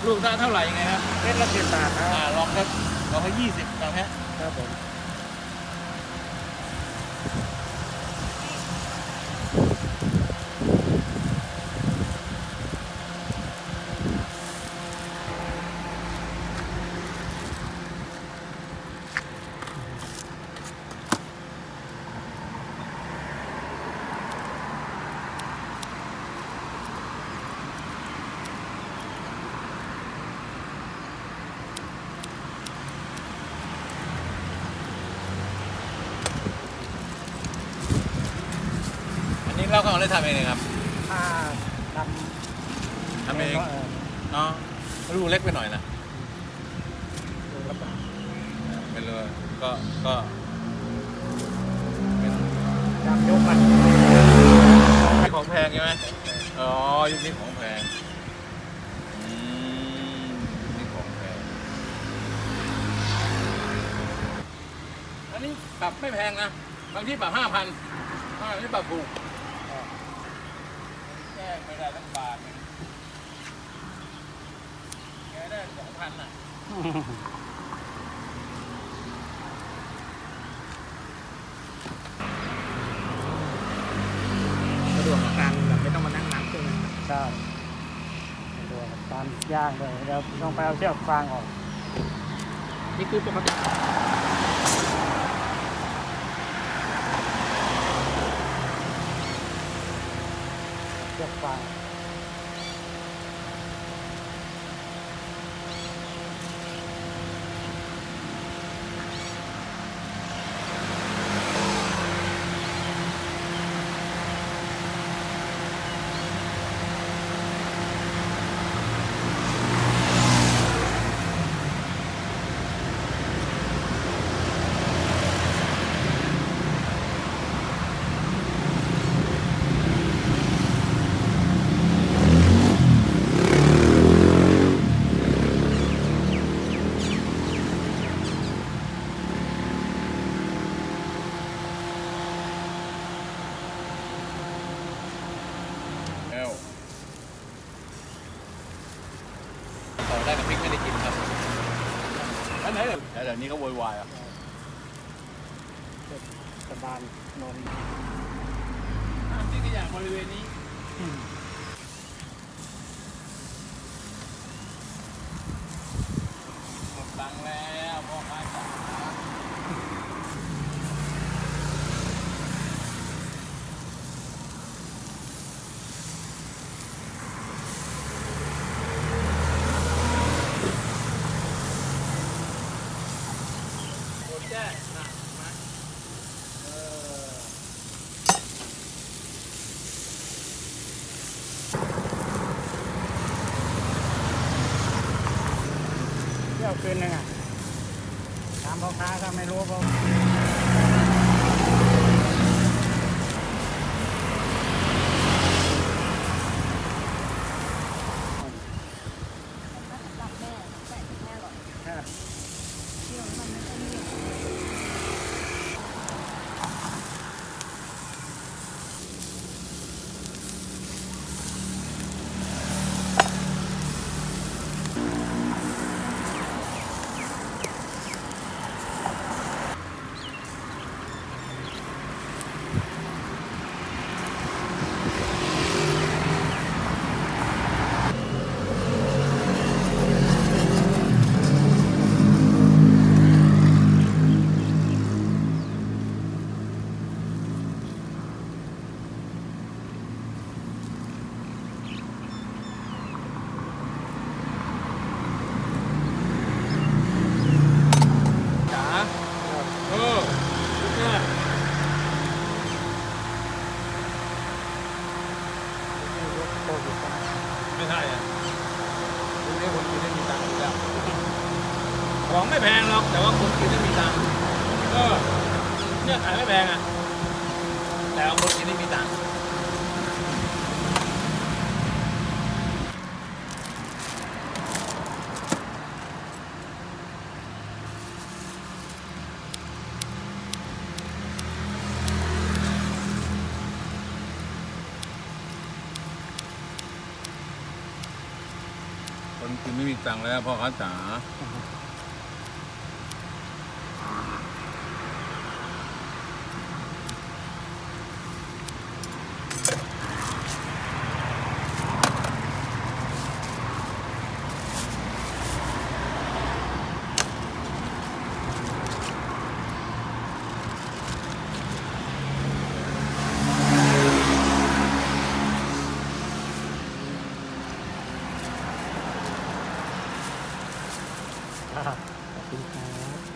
ลูกเท่าไหร่ยังไงครับ เม็ดละ10 บาทครับ ลองครับลองให้20ลองฮะ ครับผม อันนี้เราก็เอาได้ทำเองเลยครับ ถ้าท ทำ ำ เอง ก็ เนาะลูกเล็กไปหน่อยนะ ดูกระบะ ไม่รู้ก็เป็น ดำยกมัน ของแพงใช่ไหมอ๋อยุคนี้ของแพงนี่ของแพงอันนี้ปรับไม่แพงนะบางที่ปรับ5,000บางที่ปรับถูกแก้ไม่ได้ตั้งบาทนึงแกได้2,000น่ะ สะดวกกับการแบบไม่ต้องมานั่งนับใช่ไหมใช่สะดวกกับการย่างเลยเดี๋ยวต้องไปเอาเชือกฟางออกนี่คือปกติเชือกฟางแล้วต่อได้กับพริกไม่ได้กินครับอันไหนแต่เดี๋ยวนี้เขาโวยวายอ่ะ สะบานนน ทิ้งขยะบริเวณนี้หมดตังค์แล้วพ่อค้าจ๋าโดนแจ้นะมาเที่ยวคืนนึงอ่ะถามพ่อค้าถ้าไม่รู้ก็จ๋าลูกเนี่ย โควิด ไม่ใช่อ่ะลูกนี้คนกินได้มีตังค์อยู่แล้วของไม่แพงหรอกแต่ว่าคนกินได้มีตังค์เนี่ยขายไม่แพงอ่ะแต่ว่าคนกินได้มีตังค์คน กินไม่มีตังค์แล้วพ่อค้าจ๋า ครับขอบคุณครับ